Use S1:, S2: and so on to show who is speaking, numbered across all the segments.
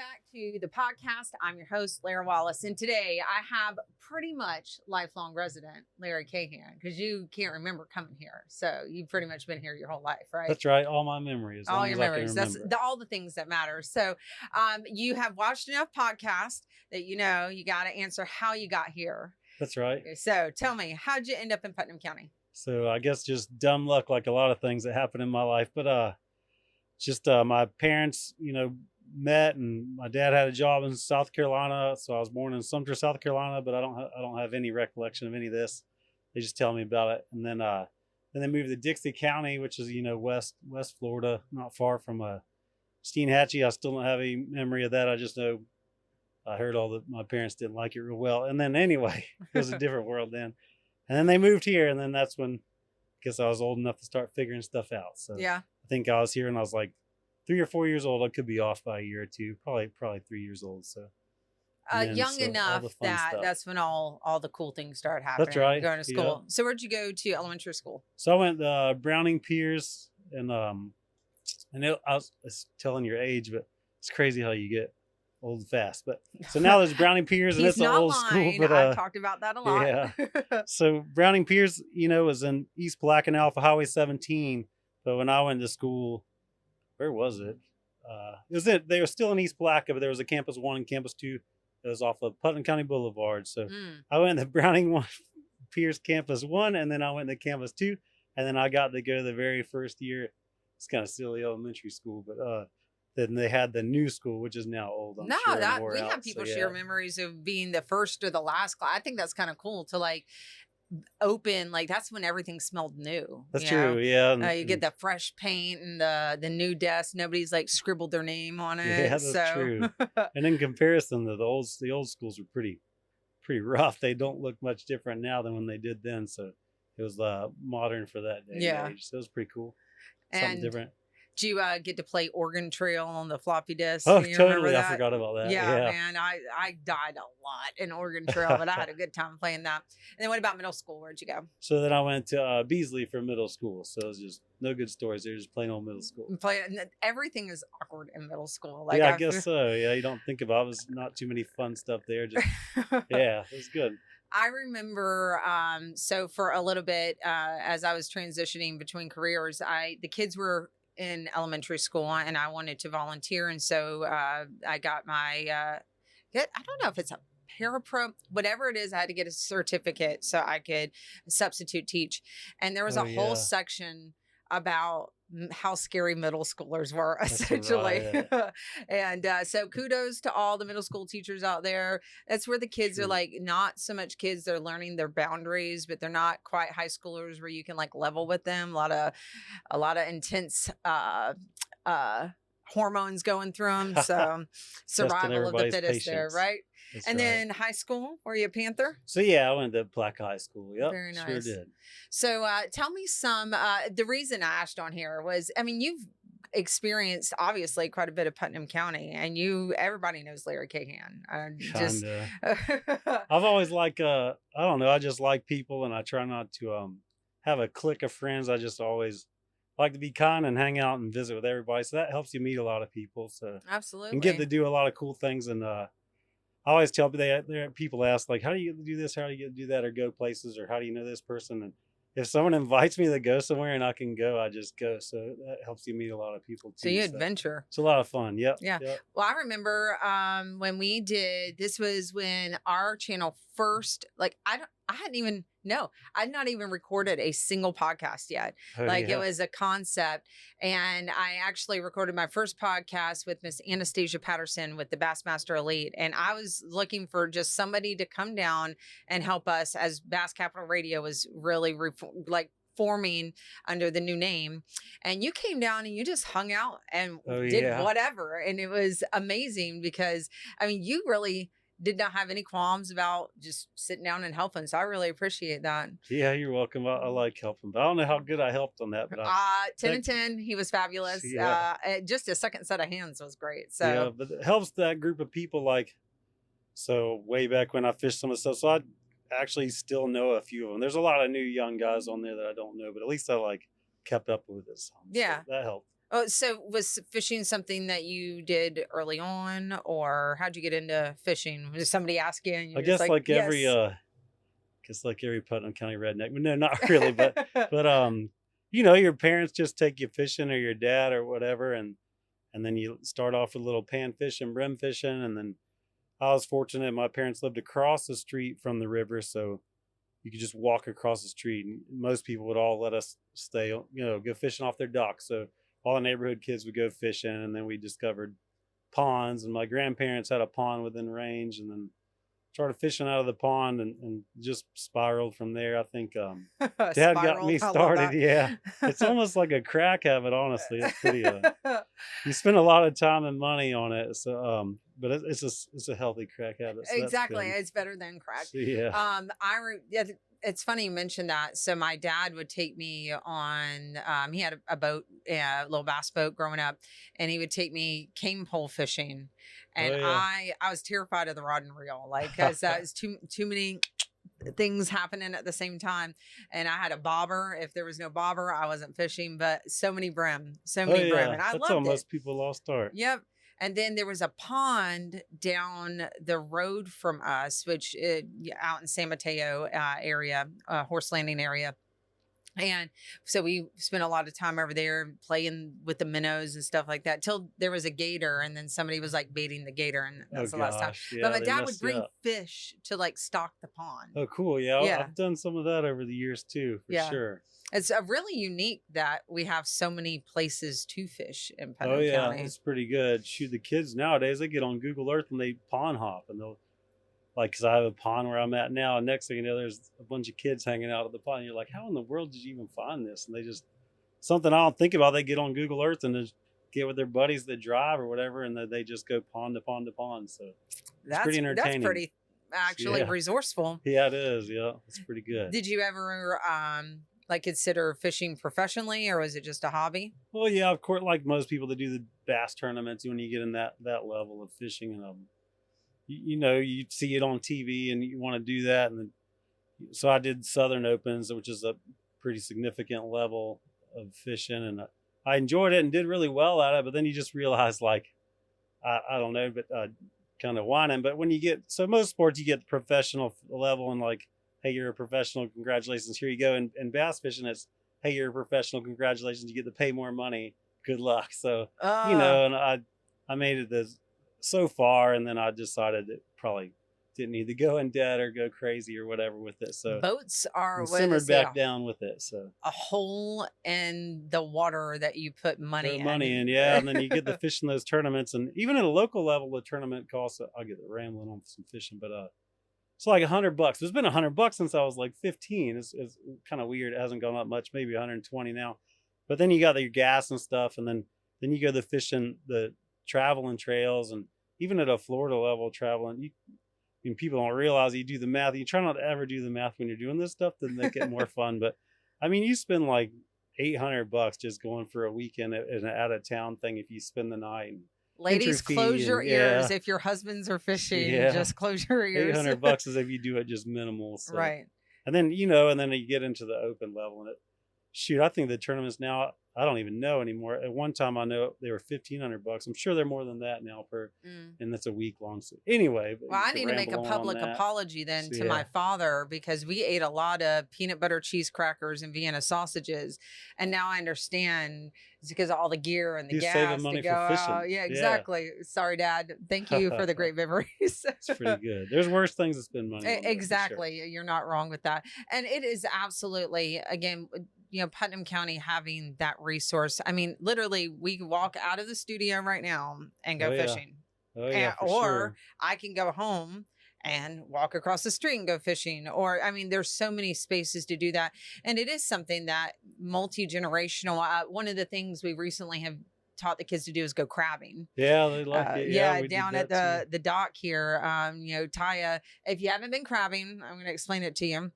S1: back to the podcast. I'm your host, Larra Wallace, and today I have pretty much lifelong resident Larry Cahan, because you can't remember coming here, so you've pretty much been here your whole life, right?
S2: That's right. All my memories.
S1: All your memories. That's all the things that matter. So, you have watched enough podcasts that you know you got to answer how you got here.
S2: That's right.
S1: Okay, so tell me, how'd you end up in Putnam County?
S2: So I guess just dumb luck, like a lot of things that happen in my life. But just my parents, met, and my dad had a job in South Carolina, so I was born in Sumter, South Carolina. But I don't have any recollection of any of this. They just tell me about it, and then they moved to Dixie County, which is West Florida, not far from Steenhatchee. I still don't have any memory of that. I just know I heard my parents didn't like it real well, and then anyway, it was a different world then. And then they moved here, and then that's when I guess I was old enough to start figuring stuff out. So yeah, I think I was here and I was like 3 or 4 years old. I could be off by a year or two, probably 3 years old. So
S1: young enough that's when all the cool things start happening.
S2: That's right.
S1: Going to school. Yeah. So where'd you go to elementary school?
S2: So I went Browning Piers, and I was telling your age, but it's crazy how you get old fast. But so now there's Browning Piers, and it's an old school. But
S1: I've talked about that a lot.
S2: Yeah. So Browning Piers, was in East Plaquenil for Highway 17. But when I went to school, where was it? They were still in East Plaquemine, but there was a Campus 1 and Campus 2 that was off of Putnam County Boulevard. So I went to Browning Piers Campus 1, and then I went to Campus 2, and then I got to go the very first year. It's kind of silly elementary school, but then they had the new school, which is now old. We
S1: have people share memories of being the first or the last class. I think that's kind of cool to open, that's when everything smelled new.
S2: That's true. Yeah.
S1: You get the fresh paint and the new desk. Nobody's scribbled their name on it.
S2: Yeah, that's true. And in comparison to the old schools were pretty rough. They don't look much different now than when they did then. So it was modern for that day. Yeah. Age. So it was pretty cool. Something different.
S1: Did you get to play Oregon Trail on the floppy disk?
S2: Oh, totally. I forgot about that.
S1: Yeah, man. I died a lot in Oregon Trail, but I had a good time playing that. And then what about middle school? Where'd you go?
S2: So then I went to Beasley for middle school. So it was just no good stories. They're just plain old middle school.
S1: Everything is awkward in middle school.
S2: I guess so. Yeah, you don't think about it. Was not too many fun stuff there. Just yeah, it was good.
S1: I remember, so for a little bit, as I was transitioning between careers, the kids were in elementary school and I wanted to volunteer. And so I got my, I don't know if it's a parapro, whatever it is, I had to get a certificate so I could substitute teach. And there was a whole section about how scary middle schoolers were, essentially. Right. And so kudos to all the middle school teachers out there. That's where the kids are not so much kids, they're learning their boundaries, but they're not quite high schoolers where you can level with them. A lot of intense hormones going through them. So survival of the fittest there, right? That's and then high school, were you a Panther?
S2: So yeah, I went to Plaque High School. Yep,
S1: very nice.
S2: Sure did.
S1: So tell me some. The reason I asked on here was, you've experienced obviously quite a bit of Putnam County, and everybody knows Larry Cahan.
S2: I've always I don't know. I just like people, and I try not to have a clique of friends. I just always like to be kind and hang out and visit with everybody. So that helps you meet a lot of people. So
S1: absolutely,
S2: and get to do a lot of cool things. And I always tell people ask how do you get to do this? How do you get to do that? Or go places? Or how do you know this person? And if someone invites me to go somewhere and I can go, I just go. So that helps you meet a lot of people too.
S1: So you adventure.
S2: It's a lot of fun. Yep.
S1: Yeah.
S2: Yep.
S1: Well, I remember when we did, this was when our channel first, I'd not even recorded a single podcast yet. It was a concept. And I actually recorded my first podcast with Miss Anastasia Patterson with the Bassmaster Elite. And I was looking for just somebody to come down and help us, as Bass Capital Radio was really forming under the new name. And you came down and you just hung out and did whatever. And it was amazing because, you really did not have any qualms about just sitting down and helping. So I really appreciate that.
S2: Yeah, you're welcome. I like helping, but I don't know how good I helped on that. But
S1: 10 and 10, he was fabulous. Yeah. Just a second set of hands was great. So
S2: yeah, but it helps that group of people. So way back when I fished some of the stuff, so I actually still know a few of them. There's a lot of new young guys on there that I don't know, but at least I kept up with it. Yeah, so that helped.
S1: Oh, so was fishing something that you did early on, or how'd you get into fishing? Was somebody ask you and
S2: I
S1: you're just
S2: guess
S1: like,
S2: like every
S1: yes?
S2: guess like every Putnam County redneck. No, not really, but you know, your parents just take you fishing, or your dad or whatever, and then you start off with a little pan fishing, brim fishing, and then I was fortunate. My parents lived across the street from the river, so you could just walk across the street. And most people would all let us stay, go fishing off their dock. So all the neighborhood kids would go fishing, and then we discovered ponds. And my grandparents had a pond within range, and then started fishing out of the pond and just spiraled from there. I think Dad got
S1: Spiraled.
S2: me
S1: I love
S2: started. Yeah, it's
S1: that.
S2: almost like a crack habit. Honestly, it's pretty. You spend a lot of time and money on it, so but it's a healthy crack habit, so that's
S1: Exactly.
S2: good.
S1: It's better than crack.
S2: So, yeah.
S1: Yeah, it's funny you mentioned that. So my dad would take me on, he had a boat, a little bass boat growing up, and he would take me cane pole fishing.
S2: Oh
S1: And
S2: yeah.
S1: I was terrified of the rod and reel, like, cause that was too many things happening at the same time. And I had a bobber. If there was no bobber, I wasn't fishing, but so
S2: Oh
S1: many brim,
S2: yeah.
S1: and I
S2: That's how
S1: loved it.
S2: most people all start.
S1: Yep. And then there was a pond down the road from us, which out in San Mateo area, horse landing area. And so we spent a lot of time over there playing with the minnows and stuff like that till there was a gator. And then somebody was like baiting the gator. And
S2: Oh
S1: that's the last time.
S2: gosh,
S1: But
S2: yeah,
S1: my
S2: they
S1: dad would
S2: messed you
S1: bring
S2: up.
S1: fish to like stock the pond.
S2: Oh cool, yeah.
S1: Yeah.
S2: I've done some of that over the years too, for
S1: Yeah.
S2: sure.
S1: It's really unique that we have so many places to fish in
S2: Oh
S1: Putnam
S2: yeah,
S1: County.
S2: it's pretty good. Shoot, the kids nowadays, they get on Google Earth and they pond hop, and they'll like, cause I have a pond where I'm at now, and next thing you know, there's a bunch of kids hanging out at the pond. And you're like, how in the world did you even find this? And they just something I don't think about. They get on Google Earth and just get with their buddies that drive or whatever, and then they just go pond to pond to pond. So it's pretty entertaining.
S1: That's pretty actually
S2: Yeah.
S1: resourceful.
S2: Yeah, it is. Yeah, it's pretty good.
S1: Did you ever like consider fishing professionally, or was it just a hobby?
S2: Well, yeah, of course, like most people that do the bass tournaments, when you get in that level of fishing, and you know, you see it on TV and you want to do that, and then, so I did Southern Opens, which is a pretty significant level of fishing, and I enjoyed it and did really well at it. But then you just realize, like, I don't know, but kind of whining. But when you get, so most sports, you get the professional level, and like, hey, you're a professional, congratulations, here you go. And bass fishing, it's, hey, you're a professional, congratulations, you get to pay more money, good luck. So you know, and I made it this so far, and then I decided that probably didn't need to go in debt or go crazy or whatever with it. So
S1: boats are
S2: simmered back down with it. So
S1: a hole in the water that you put money
S2: in, yeah. And then you get the fish in those tournaments, and even at a local level, the tournament costs, I'll get rambling on some fishing, but it's like $100. It's been $100 since I was like 15. It's kind of weird. It hasn't gone up much, maybe 120 now. But then you got your gas and stuff, and then you go the fishing, the traveling trails, and even at a Florida level traveling, people don't realize, you do the math. You try not to ever do the math when you're doing this stuff to make it more fun. But I mean, you spend like $800 just going for a weekend at an out of town thing if you spend the night. And
S1: ladies, close your ears if your husbands are fishing. Yeah. Just close your ears.
S2: $800 is if you do it just minimal. So.
S1: Right.
S2: And then and then you get into the open level, and I think the tournaments now, I don't even know anymore. At one time, I know they were $1,500. I'm sure they're more than that now and that's a week long. So anyway,
S1: well, I need to make a public apology then to my father, because we ate a lot of peanut butter cheese crackers and Vienna sausages, and now I understand it's because of all the gear and the gas
S2: saving money
S1: to go
S2: for fishing.
S1: out. Yeah, exactly. Yeah. Sorry, Dad. Thank you for the great memories.
S2: It's pretty good. There's worse things to spend money on.
S1: Exactly.
S2: Sure.
S1: You're not wrong with that, and it is absolutely, again, Putnam County having that resource. I mean, literally, we can walk out of the studio right now and go fishing.
S2: Oh, yeah.
S1: Or I can go home and walk across the street and go fishing. Or, I mean, there's so many spaces to do that. And it is something that multi-generational, one of the things we recently have taught the kids to do is go crabbing.
S2: Yeah, they like it.
S1: Yeah, down at the dock here. Taya, if you haven't been crabbing, I'm going to explain it to you.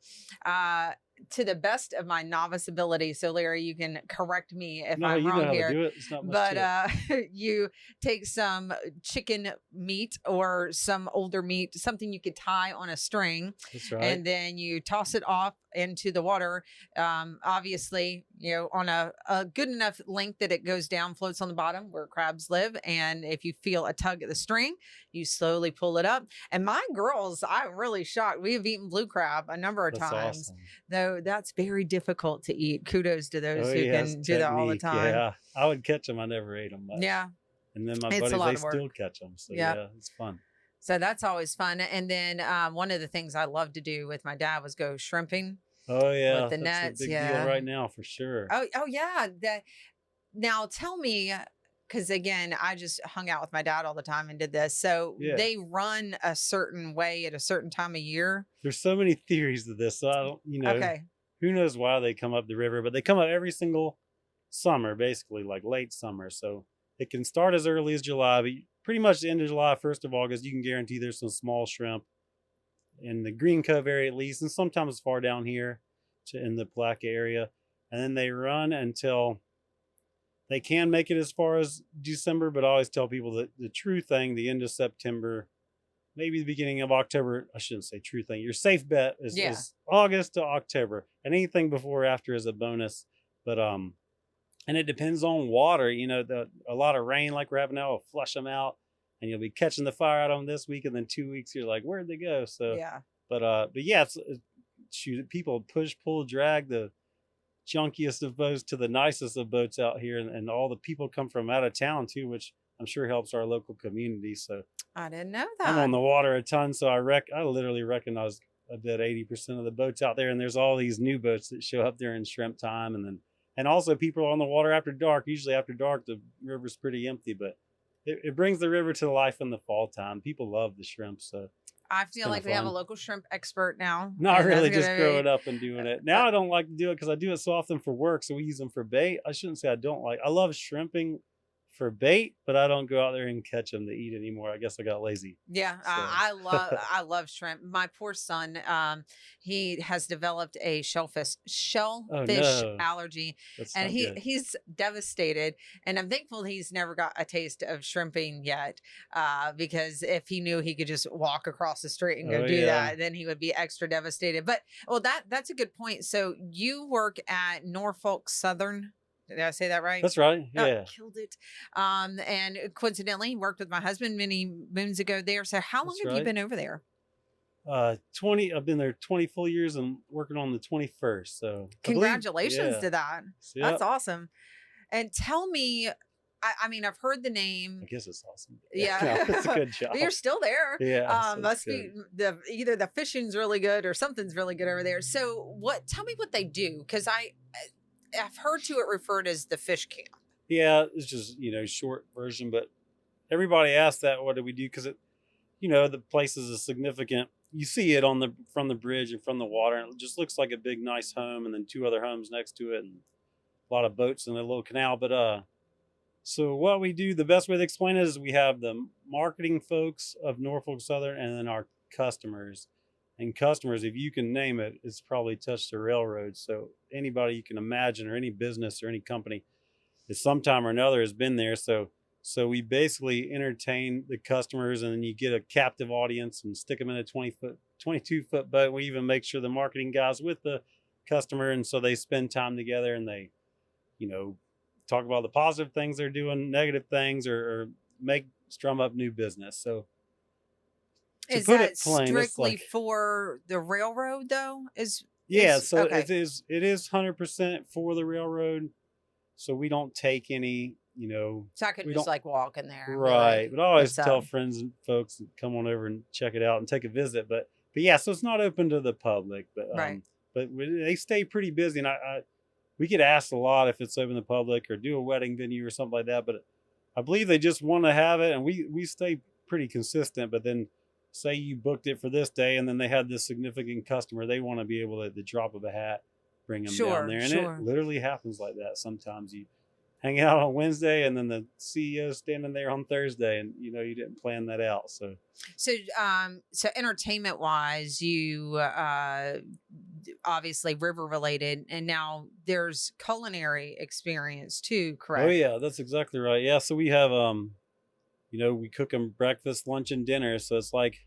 S1: To the best of my novice ability. So Larry, you can correct me if I'm wrong here.
S2: Do it. It's not much
S1: but you take some chicken meat or some older meat, something you could tie on a string.
S2: That's right.
S1: And then you toss it off into the water. Obviously on a good enough length that it goes down, floats on the bottom where crabs live. And if you feel a tug at the string, you slowly pull it up. And my girls, I'm really shocked. We have eaten blue crab a number of
S2: That's
S1: times,
S2: awesome.
S1: though that's very difficult to eat. Kudos to those
S2: Oh
S1: who
S2: yeah, it's
S1: can do that all the
S2: technique.
S1: time.
S2: Yeah, I would catch them. I never ate them much.
S1: Yeah,
S2: And then my
S1: it's a
S2: buddies,
S1: lot
S2: they
S1: of work.
S2: still catch them. So
S1: Yeah.
S2: yeah, it's fun.
S1: So that's always fun. And then one of the things I loved to do with my dad was go shrimping
S2: Oh yeah,
S1: with the
S2: that's a
S1: nets.
S2: big deal
S1: Yeah.
S2: right now for sure.
S1: Oh yeah. Now tell me, because again, I just hung out with my dad all the time and did this. So
S2: Yeah.
S1: they run a certain way at a certain time of year.
S2: There's so many theories to this. So I don't,
S1: Okay.
S2: who knows why they come up the river, but they come up every single summer, basically like late summer. So it can start as early as July, but pretty much the end of July, 1st of August, you can guarantee there's some small shrimp in the Green Cove area at least, and sometimes far down here in the Palatka area. And then they run until they can make it as far as December, but I always tell people that the true thing, the end of September, maybe the beginning of October. I shouldn't say true thing. Your safe bet is August to October, and anything before or after is a bonus. But and it depends on water. A lot of rain like we're having now will flush them out, and you'll be catching the fire out on this week, and then 2 weeks you're like, where'd they go? So
S1: yeah.
S2: But yeah, shoot, people push, pull, drag the junkiest of boats to the nicest of boats out here, and all the people come from out of town too, which I'm sure helps our local community. So
S1: I didn't know that.
S2: I'm on the water a ton, so I literally recognize a bit 80% of the boats out there, and there's all these new boats that show up there in shrimp time, and also people are on the water after dark. Usually after dark the river's pretty empty, but it brings the river to life in the fall time. People love the shrimp, so
S1: I feel like we have a local shrimp expert now.
S2: Not really, just growing up and doing it. Now I don't like to do it because I do it so often for work, so we use them for bait. I shouldn't say I don't like. I love shrimping for bait, but I don't go out there and catch them to eat anymore. I guess I got lazy.
S1: Yeah,
S2: So.
S1: I love shrimp. My poor son, he has developed a shellfish allergy, and he's devastated. And I'm thankful he's never got a taste of shrimping yet, because if he knew he could just walk across the street and go do that, then he would be extra devastated. But that's a good point. So you work at Norfolk Southern. Did I say that right?
S2: That's right. Yeah.
S1: Oh, killed it. And coincidentally worked with my husband many moons ago there. So how long have you been over there?
S2: 20. I've been there 20 full years and working on the 21st. So
S1: congratulations to that. Yep. That's awesome. And tell me, I mean, I've heard the name.
S2: I guess it's awesome.
S1: Yeah.
S2: No, it's a good job.
S1: You're still there.
S2: Yeah.
S1: Must be either the fishing's really good or something's really good over there. So tell me what they do. Cause I've heard to it referred as the fish camp.
S2: Yeah, it's just, short version, but everybody asks that, what do we do? Because the place is a significant, you see it from the bridge and from the water, and it just looks like a big, nice home, and then 2 other homes next to it, and a lot of boats in a little canal. But so what we do, the best way to explain it is we have the marketing folks of Norfolk Southern, and then our customers. And customers, if you can name it, it's probably touched the railroad. So anybody you can imagine, or any business or any company, at some time or another has been there. So we basically entertain the customers, and then you get a captive audience and stick them in a 22-foot boat. We even make sure the marketing guys with the customer, and so they spend time together, and they, talk about the positive things they're doing, negative things, or drum up new business. So.
S1: Is that strictly for the railroad though? Okay.
S2: It is 100% for the railroad. So we don't take any,
S1: So I could just walk in there.
S2: Right. But I always tell friends and folks to come on over and check it out and take a visit. But yeah, so it's not open to the public, but
S1: right.
S2: But they stay pretty busy, and we get asked a lot if it's open to the public or do a wedding venue or something like that. But I believe they just want to have it, and we stay pretty consistent. But then, say you booked it for this day, and then they had this significant customer, they want to be able to, at the drop of a hat, bring them down there. And it literally happens like that. Sometimes you hang out on Wednesday, and then the CEO's standing there on Thursday, and you didn't plan that out. So
S1: entertainment wise, you obviously river related, and now there's culinary experience too, correct?
S2: Oh yeah, that's exactly right. Yeah, so we have we cook them breakfast, lunch, and dinner. So it's like,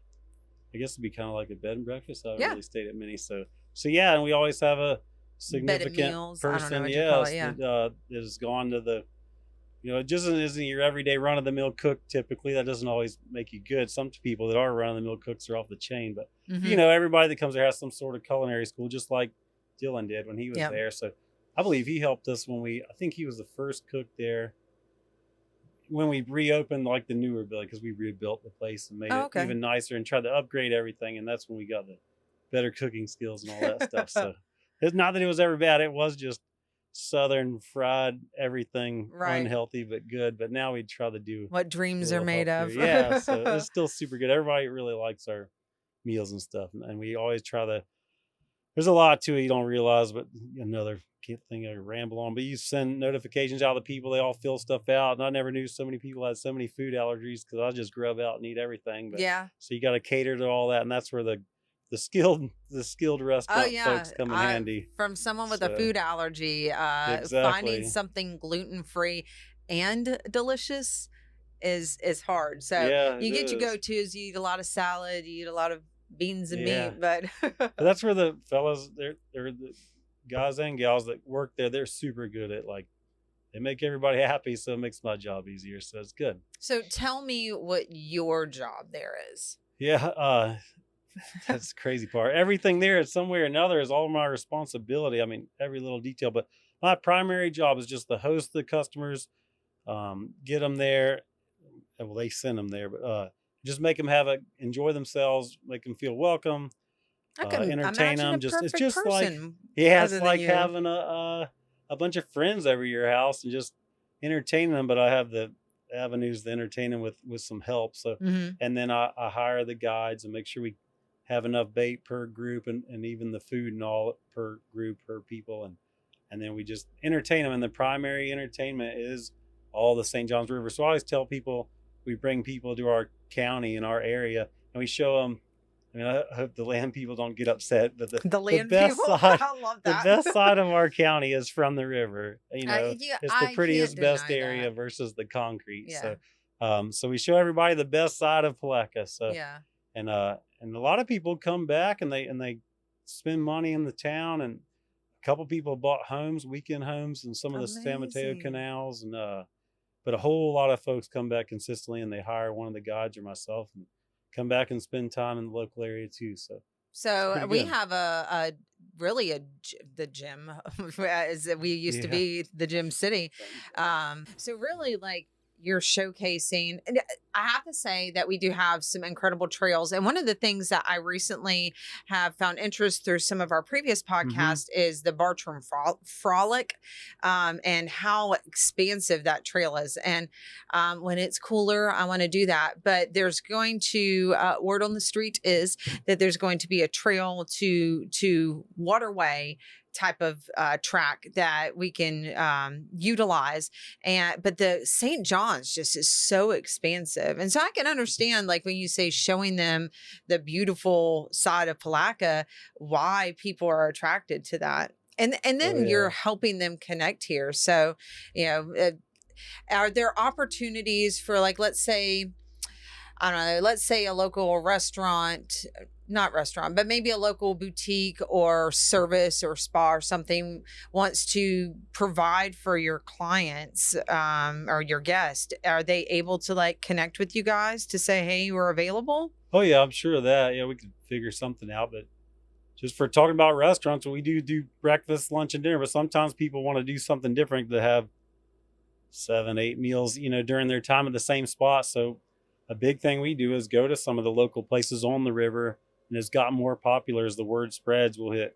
S2: I guess it'd be kind of like a bed and breakfast. I haven't really stayed at many. So yeah, and we always have a significant
S1: meals. I don't know
S2: person,
S1: what you call
S2: yes,
S1: it. Yeah.
S2: that has gone to the, it just isn't your everyday run of the mill cook. Typically, that doesn't always make you good. Some people that are run of the mill cooks are off the chain, but
S1: Mm-hmm.
S2: everybody that comes there has some sort of culinary school, just like Dylan did when he was
S1: Yep.
S2: there. So I believe he helped us I think he was the first cook there when we reopened like the newer building, because we rebuilt the place and made it even nicer and tried to upgrade everything. And that's when we got the better cooking skills and all that stuff. So it's not that it was ever bad. It was just Southern fried everything, unhealthy but good. But now we try to do
S1: what dreams are made of.
S2: Yeah, so it's still super good. Everybody really likes our meals and stuff, and we always try to. There's a lot to it you don't realize, but another thing I ramble on. But you send notifications out to people; they all fill stuff out, and I never knew so many people had so many food allergies because I just grub out and eat everything. But
S1: yeah,
S2: so you got to cater to all that, and that's where the skilled restaurant folks come in handy.
S1: From someone with a food allergy, finding something gluten-free and delicious is hard. So you get your go-tos. You eat a lot of salad, you eat a lot of beans and meat, but
S2: that's where the fellas, they're the guys and gals that work there, they're super good at, like, they make everybody happy, so it makes my job easier, so it's good.
S1: So tell me what your job there is.
S2: That's the crazy part. Everything there, some way or another, is all my responsibility. I mean, every little detail. But my primary job is just to host the customers, get them there. Well, they send them there, but just make them enjoy themselves, make them feel welcome, entertain them. It's just
S1: person
S2: it's like having a bunch of friends over your house and just entertain them. But I have the avenues to entertain them with some help. So, and then I hire the guides and make sure we have enough bait per group and even the food and all per group, per people. And then we just entertain them. And the primary entertainment is all the St. Johns River. So I always tell people, we bring people to our county in our area and we show them. I mean, I hope the land people don't get upset, but the best side, I love that. The best side of our county is from the river. It's the prettiest, best area versus the concrete. Yeah. So we show everybody the best side of Palatka. So and a lot of people come back and they spend money in the town, and a couple people bought homes, weekend homes, in some of the San Mateo canals, and but a whole lot of folks come back consistently, and they hire one of the guides or myself and come back and spend time in the local area too. So
S1: we have the gym as we used to be, the Gym City. So really, like, you're showcasing, and I have to say that we do have some incredible trails. And one of the things that I recently have found interest through some of our previous podcasts is the Bartram Frolic, and how expansive that trail is. And when it's cooler, I want to do that. But there's going to, word on the street is that there's going to be a trail to Waterway type of track that we can utilize, but the St. John's just is so expansive. And so I can understand, like, when you say showing them the beautiful side of Palatka, why people are attracted to that. And then you're helping them connect here. So, are there opportunities for, like, let's say, I don't know, let's say a local restaurant, not restaurant, but maybe a local boutique or service or spa or something wants to provide for your clients, or your guests. Are they able to, like, connect with you guys to say, hey, we're available?
S2: Oh yeah, I'm sure of that. Yeah, we could figure something out. But just for talking about restaurants, we do breakfast, lunch, and dinner, but sometimes people want to do something different, to have 7-8 meals, during their time at the same spot. So a big thing we do is go to some of the local places on the river, and it's gotten more popular as the word spreads. We'll hit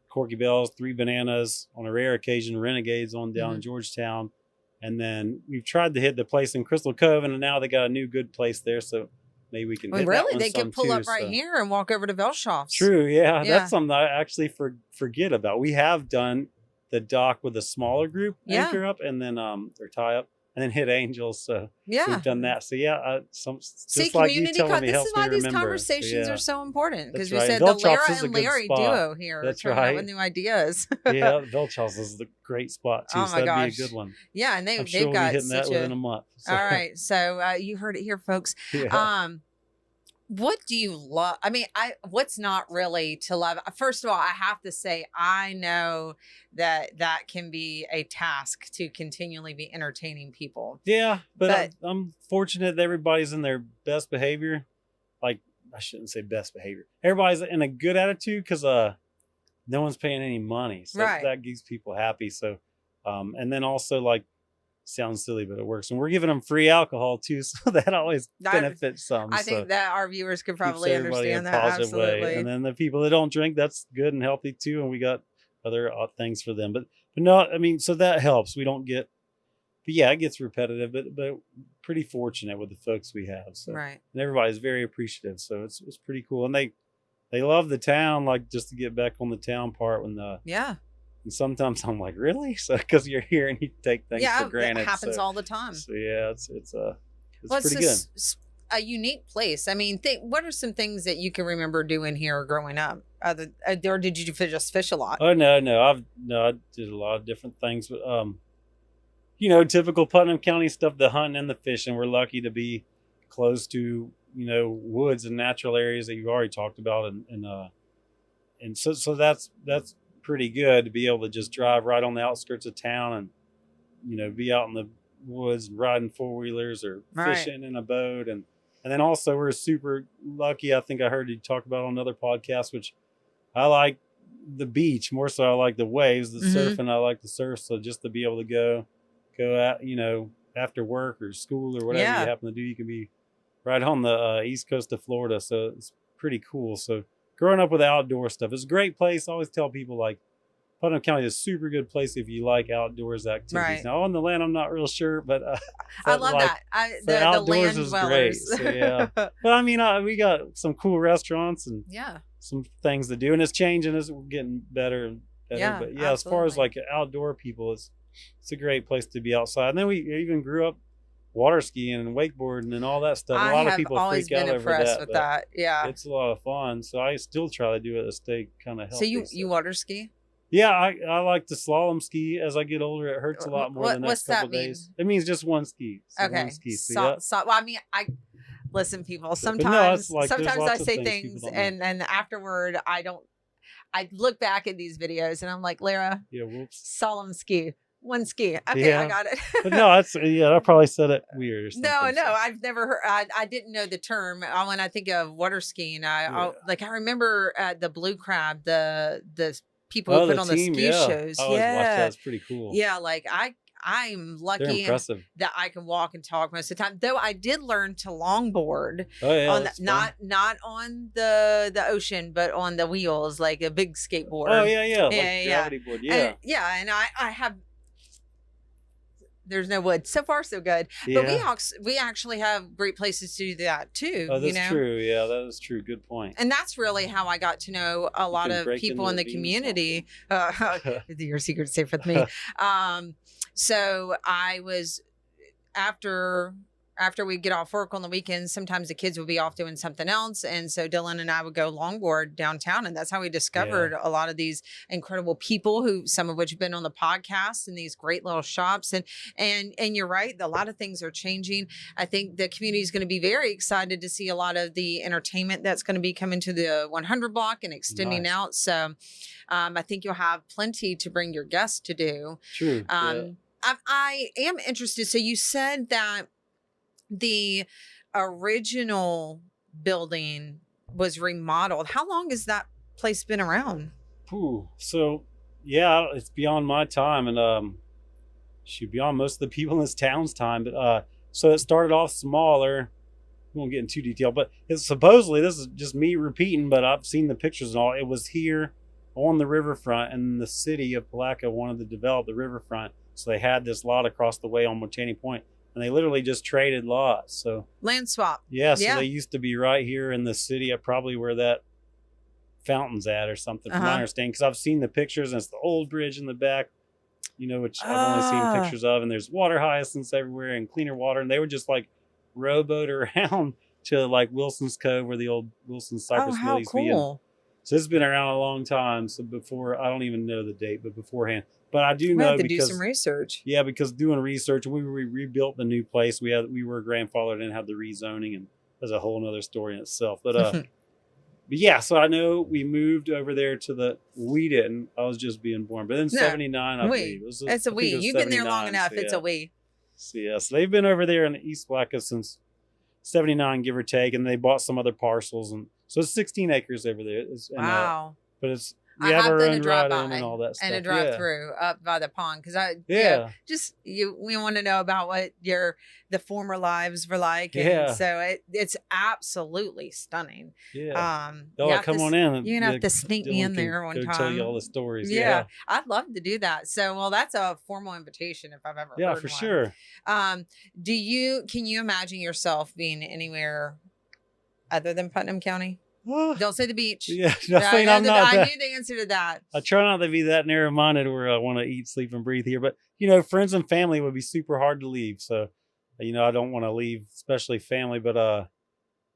S2: Corky Bells, Three Bananas, on a rare occasion, Renegades on down in Georgetown. And then we've tried to hit the place in Crystal Cove, and now they got a new good place there. So maybe we can hit that one.
S1: They can pull up right here and walk over to Velshoff's.
S2: True. Yeah. That's something I actually forget about. We have done the dock with a smaller group, anchor up, and then or tie up, and then hit Angels. So we've done that. So just like you telling me,
S1: this is why these conversations are so important, because we said the Larra and Larry duo here.
S2: That's
S1: right. Up with new ideas.
S2: Yeah, Velchos is the great spot too. So that'd be a good one.
S1: Yeah, and they've
S2: got
S1: hitting
S2: that within a month.
S1: So. All right, so you heard it here, folks. Yeah. What do you love? I mean, what's not really to love? First of all, I have to say, I know that that can be a task to continually be entertaining people.
S2: Yeah, but
S1: But
S2: I'm fortunate that everybody's in their best behavior. Like, I shouldn't say best behavior. Everybody's in a good attitude because no one's paying any money, so
S1: right.
S2: that keeps people happy. So, and then also like, sounds silly, but it works. And we're giving them free alcohol too, so that always benefits some.
S1: I
S2: So
S1: think that our viewers could
S2: keeps
S1: probably
S2: everybody in
S1: understand
S2: a
S1: that.
S2: positive way.
S1: Absolutely.
S2: And then the people that don't drink, that's good and healthy too. And we got other things for them. But no, I mean, so that helps. We don't get, but yeah, it gets repetitive, but pretty fortunate with the folks we have. So,
S1: Right.
S2: and everybody's very appreciative. So it's pretty cool. And they love the town, like just to get back on the town part when
S1: Yeah.
S2: and sometimes I'm like, really? So, cause you're here and you take things
S1: Yeah.
S2: for granted.
S1: It happens
S2: So,
S1: all the time.
S2: so yeah, it's
S1: Well,
S2: pretty good.
S1: A unique place. I mean, what are some things that you can remember doing here growing up? Or did you just fish a lot?
S2: Oh no, I did a lot of different things, but you know, typical Putnam County stuff, the hunting and the fishing. We're lucky to be close to, you know, woods and natural areas that you've already talked about, and so that's pretty good to be able to just drive right on the outskirts of town and, you know, be out in the woods and riding four-wheelers or
S1: Right.
S2: fishing in a boat. And then also we're super lucky. I think I heard you talk about on another podcast, which I like the beach more so. I like the waves, the surfing. I like the surf. So just to be able to go out, you know, after work or school or whatever you happen to do, you can be right on the east coast of Florida. So it's pretty cool. So growing up with outdoor stuff, it's a great place. I always tell people, like, Putnam County is a super good place if you like outdoors activities.
S1: Right.
S2: Now on the land, I'm not real sure, but
S1: I love
S2: like,
S1: that.
S2: the
S1: The
S2: outdoors
S1: land
S2: is
S1: dwellers.
S2: great. So yeah, but I mean, we got some cool restaurants and
S1: Yeah.
S2: some things to do, and it's changing. It's getting better and better.
S1: Yeah,
S2: But yeah, as far as
S1: absolutely.
S2: like outdoor people, it's a great place to be outside. And then we even grew up water skiing and wakeboarding and all that stuff. A
S1: I
S2: lot of
S1: have
S2: people
S1: always
S2: freak out
S1: been
S2: over
S1: impressed
S2: that,
S1: with
S2: but
S1: that. Yeah.
S2: it's a lot of fun. So I still try to do it to stay kind of
S1: So
S2: healthy.
S1: you water ski?
S2: Yeah, I like to slalom ski. As I get older, it hurts a lot more the next
S1: What's that
S2: couple
S1: mean?
S2: days. It means just one ski. So
S1: Okay.
S2: one ski. So yeah.
S1: Well, I mean, listen, people.
S2: But no, it's
S1: Sometimes,
S2: like there's
S1: sometimes I
S2: lots of
S1: say
S2: things people
S1: things,
S2: don't know.
S1: and afterward, I don't. I look back at these videos, and I'm like, Lara,
S2: Yeah, whoops.
S1: solemn ski, one ski. Okay, I
S2: Yeah.
S1: got it.
S2: But no, I probably said it weird or something.
S1: No,
S2: So,
S1: I've never heard. I didn't know the term. When I think of water skiing,
S2: yeah.
S1: I remember at the Blue Crab, the people who
S2: Oh,
S1: put
S2: the
S1: on the
S2: team,
S1: ski
S2: yeah.
S1: shows.
S2: I always watch that.
S1: Yeah,
S2: It's pretty cool.
S1: yeah. Like I'm
S2: They're
S1: lucky
S2: impressive.
S1: that I can walk and talk most of the time. Though I did learn to longboard
S2: Oh yeah,
S1: on
S2: that's fun.
S1: not on the ocean, but on the wheels, like a big skateboard.
S2: Oh yeah, like
S1: Yeah,
S2: gravity board. Yeah.
S1: And I have. There's no wood. So far, so good.
S2: Yeah.
S1: But we actually have great places to do that too.
S2: Oh, that's
S1: you know?
S2: true. Yeah, that is true. Good point.
S1: And that's really how I got to know a lot
S2: can
S1: of
S2: break
S1: people in
S2: into
S1: the
S2: a
S1: community. Your secret's safe with me. So I was after we get off work on the weekends, sometimes the kids would be off doing something else. And so Dylan and I would go longboard downtown. And that's how we discovered a lot of these incredible people who, some of which have been on the podcast and these great little shops. And you're right. A lot of things are changing. I think the community is going to be very excited to see a lot of the entertainment that's going to be coming to the 100 block and extending
S2: Nice.
S1: out. So I think you'll have plenty to bring your guests to do.
S2: True. Yeah.
S1: I am interested. So you said that the original building was remodeled. How long has that place been around?
S2: Ooh, so yeah, it's beyond my time and should beyond most of the people in this town's time. But so it started off smaller. We won't get into detail, but it's supposedly, this is just me repeating, but I've seen the pictures and all. It was here on the riverfront, and the city of Palatka wanted to develop the riverfront, so they had this lot across the way on Motany Point. And they literally just traded lots. So
S1: Land swap.
S2: yeah, so they used to be right here in the city, at probably where that fountain's at or something, from my understanding. Because I've seen the pictures, and it's the old bridge in the back, you know, which I've only seen pictures of. And there's water hyacinths everywhere and cleaner water. And they would just like rowboat around to like Wilson's Cove, where the old Wilson's Cypress Mill used to be.
S1: Cool.
S2: So it's been around a long time. So before, I don't even know the date, but beforehand. But I do
S1: We
S2: know
S1: have to do
S2: because
S1: some research.
S2: yeah, because doing research, we rebuilt the new place. We were grandfathered and had the rezoning, and that's a whole nother story in itself. But yeah, so I know we moved over there we didn't. I was just being born. But then
S1: No,
S2: 79, I believe.
S1: It's a
S2: I
S1: we.
S2: think it was
S1: You've been there long
S2: 79,
S1: enough.
S2: so
S1: It's
S2: yeah.
S1: a we.
S2: So yeah, so they've been over there in East Wacka since 79, give or take, and they bought some other parcels. And so it's 16 acres over there.
S1: Wow.
S2: But we
S1: I
S2: have
S1: have
S2: our
S1: done
S2: own
S1: a drive
S2: ride in
S1: by
S2: and all that stuff.
S1: and a drive
S2: yeah.
S1: through up by the pond because we want to know about what the former lives were like, and
S2: Yeah.
S1: so it's absolutely stunning.
S2: Yeah.
S1: Come
S2: on in.
S1: You're gonna have to sneak me in there one time.
S2: Tell you all the stories.
S1: Yeah, I'd love to do that. So, well, that's a formal invitation if I've ever heard
S2: for
S1: one.
S2: sure.
S1: Can you imagine yourself being anywhere other than Putnam County? Don't say the beach.
S2: Yeah,
S1: I knew the answer to that.
S2: I try not to be that narrow-minded where I want to eat, sleep, and breathe here. But, friends and family would be super hard to leave. So, I don't want to leave, especially family. But,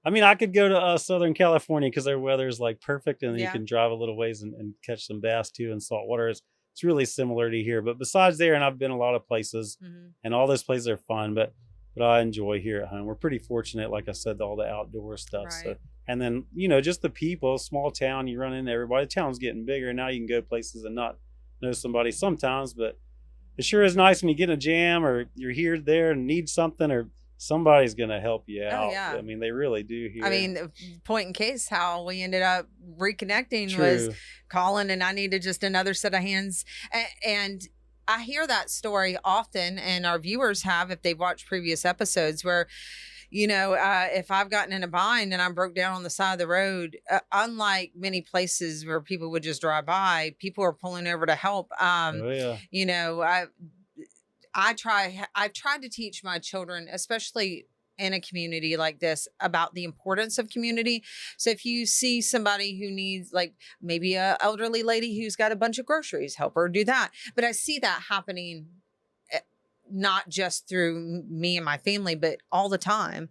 S2: I could go to Southern California because their weather is like perfect. And you can drive a little ways and catch some bass too in salt water. It's really similar to here. But besides there, and I've been a lot of places, and all those places are fun. But I enjoy here at home. We're pretty fortunate, like I said, all the outdoor stuff.
S1: Right.
S2: So. And then, just the people, small town, you run into everybody. The town's getting bigger. Now you can go places and not know somebody sometimes, but it sure is nice when you get in a jam or you're here, there and need something or somebody's going to help you out.
S1: Oh, yeah.
S2: They really do here.
S1: Point in case how we ended up reconnecting
S2: True.
S1: Was Colin and I needed just another set of hands. And I hear that story often, and our viewers have, if they've watched previous episodes, where if I've gotten in a bind and I'm broke down on the side of the road, unlike many places where people would just drive by, people are pulling over to help. I've tried to teach my children, especially in a community like this, about the importance of community. So if you see somebody who needs, like maybe a elderly lady who's got a bunch of groceries, help her do that. But I see that happening not just through me and my family, but all the time.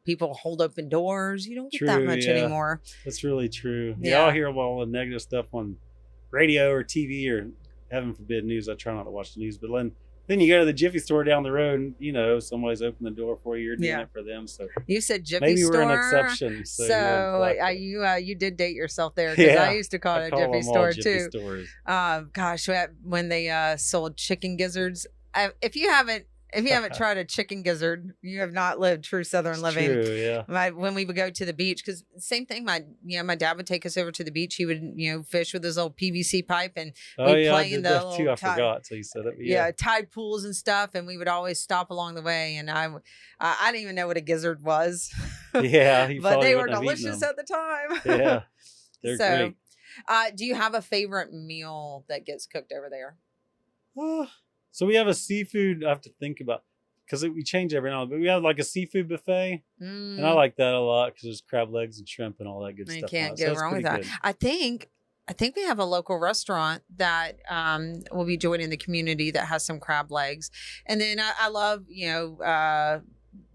S1: People hold open doors. You don't get that much anymore.
S2: That's really true. I'll hear all the negative stuff on radio or TV or, heaven forbid, news. I try not to watch the news, but then you go to the Jiffy store down the road and, somebody's opened the door for you. You're doing it for them. So
S1: you said Jiffy
S2: maybe
S1: store.
S2: Maybe we're an exception.
S1: So you did date yourself there, because I used to call it a Jiffy store too.
S2: Stores.
S1: Gosh, when they sold chicken gizzards. If you haven't tried a chicken gizzard, you have not lived true Southern living.
S2: True, yeah.
S1: When we would go to the beach, because same thing, my dad would take us over to the beach. He would fish with his old PVC pipe, and we'd play in the little
S2: I forgot, so you said it.
S1: Tide pools and stuff, and we would always stop along the way. And I didn't even know what a gizzard was.
S2: Yeah,
S1: but they were delicious at the time.
S2: Yeah, they're great.
S1: Do you have a favorite meal that gets cooked over there?
S2: So we have a seafood, I have to think about, because we change every now and then, but we have like a seafood buffet, and I like that a lot because there's crab legs and shrimp and all that good stuff.
S1: You can't go wrong with that. Good. I think we have a local restaurant that will be joining the community that has some crab legs. And then I love,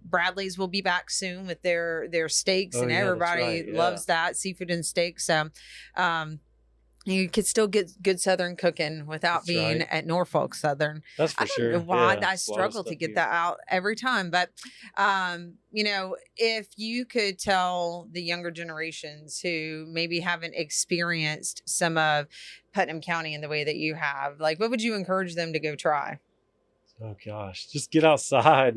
S1: Bradley's will be back soon with their steaks, and everybody loves that, seafood and steaks. You could still get good Southern cooking without being at Norfolk Southern.
S2: That's for sure.
S1: I don't know why I struggle to get that out every time. But, if you could tell the younger generations who maybe haven't experienced some of Putnam County in the way that you have, like, what would you encourage them to go try?
S2: Oh, gosh. Just get outside.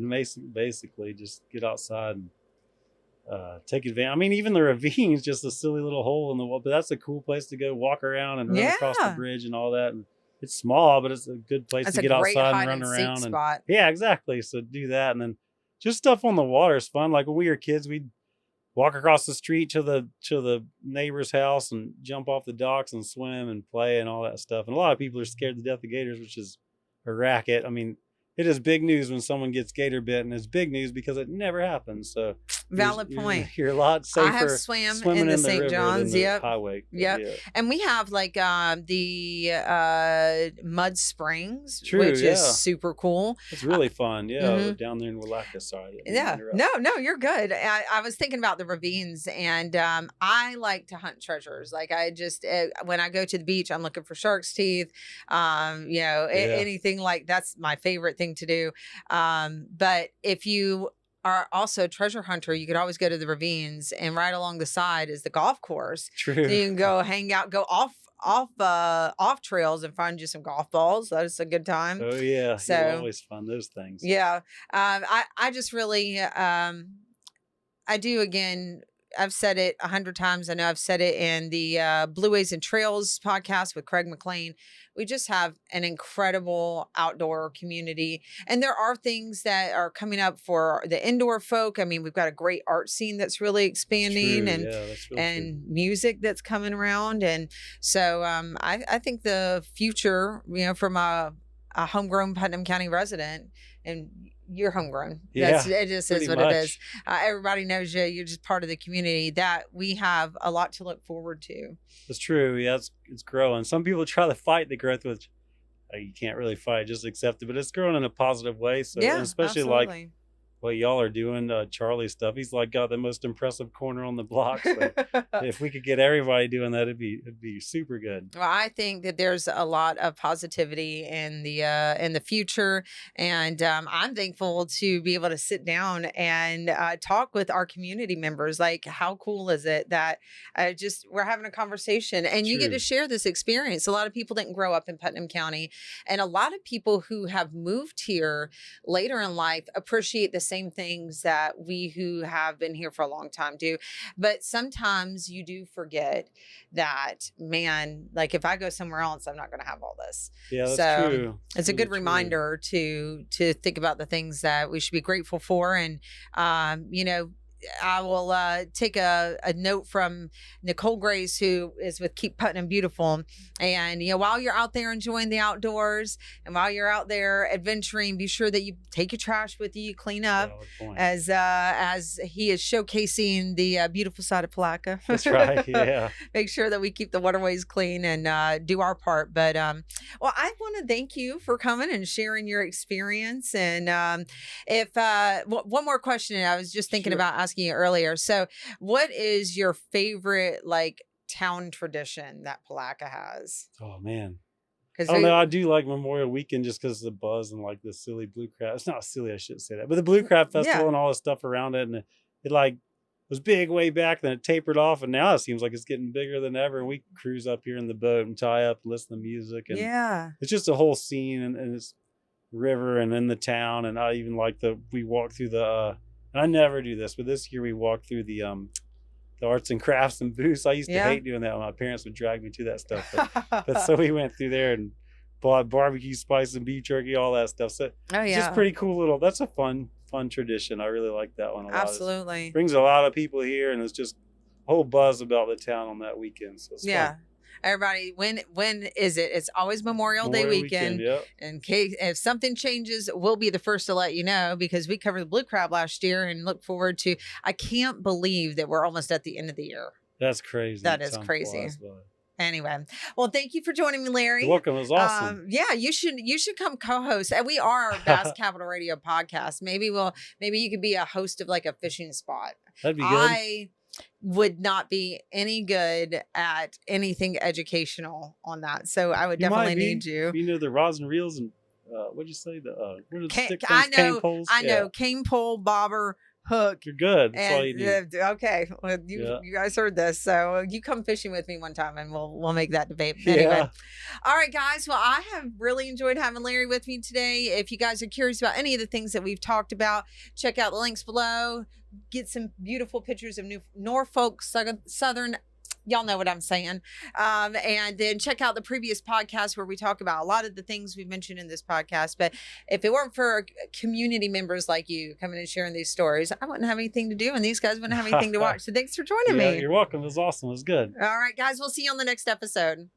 S2: Basically, just get outside and take advantage. Even the ravine's just a silly little hole in the wall, but that's a cool place to go walk around and run across the bridge and all that. And it's small, but it's a good place to get outside and run around.
S1: Spot.
S2: Yeah, exactly. So do that, and then just stuff on the water is fun. Like when we were kids, we'd walk across the street to the neighbor's house and jump off the docks and swim and play and all that stuff. And a lot of people are scared to death of gators, which is a racket. It is big news when someone gets gator bit, and it's big news because it never happens. So
S1: valid point.
S2: You're a lot safer.
S1: I have swam in the St. John's.
S2: Highway.
S1: Yep. Yeah. And we have like the mud springs, which is super cool.
S2: It's really fun. Yeah. Down there in Willaca. Sorry.
S1: No, you're good. I was thinking about the ravines, and I like to hunt treasures. Like I just, when I go to the beach, I'm looking for shark's teeth, anything like that's my favorite thing to do. But if you are also treasure hunter, you could always go to the ravines, and right along the side is the golf course.
S2: True.
S1: So you can go hang out, go off trails and find you some golf balls. That's a good time.
S2: Oh yeah.
S1: So
S2: You'll always find those things.
S1: Yeah. I just really, I do again. I've said it 100 times. I know I've said it in the Blueways and Trails podcast with Craig McLean. We just have an incredible outdoor community. And there are things that are coming up for the indoor folk. I mean, we've got a great art scene that's really expanding,
S2: True.
S1: and
S2: Yeah, that's really
S1: and music that's coming around. And so I think the future, from a homegrown Putnam County resident, and you're homegrown.
S2: Yeah,
S1: It just is what it is. Everybody knows you. You're just part of the community, that we have a lot to look forward to.
S2: That's true. Yeah, it's growing. Some people try to fight the growth, which you can't really fight, just accept it. But it's growing in a positive way. So,
S1: Yeah,
S2: and especially
S1: absolutely.
S2: like what y'all are doing, Charlie stuff. He's like got the most impressive corner on the block. So if we could get everybody doing that, it'd be super good.
S1: Well, I think that there's a lot of positivity in the future, and I'm thankful to be able to sit down and talk with our community members. Like, how cool is it that we're having a conversation, and you get to
S2: True.
S1: share this experience. A lot of people didn't grow up in Putnam County, and a lot of people who have moved here later in life appreciate the same things that we who have been here for a long time do. But sometimes you do forget that, man, like if I go somewhere else, I'm not going to have all this.
S2: Yeah, that's
S1: So
S2: true.
S1: it's a
S2: Really
S1: good
S2: true.
S1: reminder to think about the things that we should be grateful for. And, I will take a note from Nicole Grace, who is with Keep Putnam Beautiful. And, while you're out there enjoying the outdoors, and while you're out there adventuring, be sure that you take your trash with you, clean up,
S2: Valid point.
S1: as he is showcasing the beautiful side of Palaca.
S2: That's right. Yeah.
S1: Make sure that we keep the waterways clean and do our part. But well, I want to thank you for coming and sharing your experience. And if one more question, I was just thinking
S2: Sure.
S1: about asking you earlier. So, what is your favorite town tradition that Palaca has?
S2: Oh man. I
S1: Because
S2: don't know. I do like Memorial Weekend just because of the buzz and like the silly blue crab. It's not silly, I shouldn't say that, but the blue crab festival
S1: Yeah.
S2: and all the stuff around it, and it like was big way back, then it tapered off, and now it seems like it's getting bigger than ever. And we cruise up here in the boat and tie up and listen to music, and
S1: yeah,
S2: it's just a whole scene, and it's river and in the town. And I even like we walk through the. And I never do this, but this year we walked through the arts and crafts and booths. I used to
S1: Yeah.
S2: hate doing that. My parents would drag me to that stuff, but so we went through there and bought barbecue spice and beef jerky, all that stuff. So
S1: oh
S2: it's
S1: yeah,
S2: just pretty cool little. That's a fun tradition. I really like that one a lot.
S1: absolutely.
S2: It brings a lot of people here, and it's just a whole buzz about the town on that weekend. So it's
S1: Yeah.
S2: fun.
S1: Everybody, when is it? It's always Memorial Day weekend.
S2: Yep.
S1: In case if something changes, we'll be the first to let you know, because we covered the blue crab last year and look forward to. I can't believe that we're almost at the end of the year.
S2: That's crazy.
S1: That is
S2: Time
S1: crazy.
S2: flies by.
S1: Anyway, well, thank you for joining me, Larry.
S2: You're welcome. It was awesome.
S1: Yeah, you should come co-host. And we are our Bass Capital Radio podcast. Maybe you could be a host of like a fishing spot.
S2: That'd be good.
S1: I would not be any good at anything educational on that, so I would
S2: You might
S1: definitely
S2: be.
S1: need you.
S2: You know the rods and reels and what'd you say? The what are the stick
S1: I
S2: things? Cane
S1: know,
S2: poles?
S1: I know,
S2: Yeah.
S1: cane pole, bobber, hook.
S2: You're good. That's all you
S1: And
S2: need.
S1: okay, well,
S2: Yeah.
S1: you guys heard this, so you come fishing with me one time, and we'll make that debate. Anyway,
S2: Yeah.
S1: all right, guys. Well, I have really enjoyed having Larry with me today. If you guys are curious about any of the things that we've talked about, check out the links below. Get some beautiful pictures of Norfolk Southern. Y'all know what I'm saying. And then check out the previous podcast where we talk about a lot of the things we mentioned in this podcast. But if it weren't for community members like you coming and sharing these stories, I wouldn't have anything to do, and these guys wouldn't have anything to watch. So thanks for joining
S2: Yeah,
S1: me.
S2: you're welcome. It was awesome. It was good.
S1: All right, guys. We'll see you on the next episode.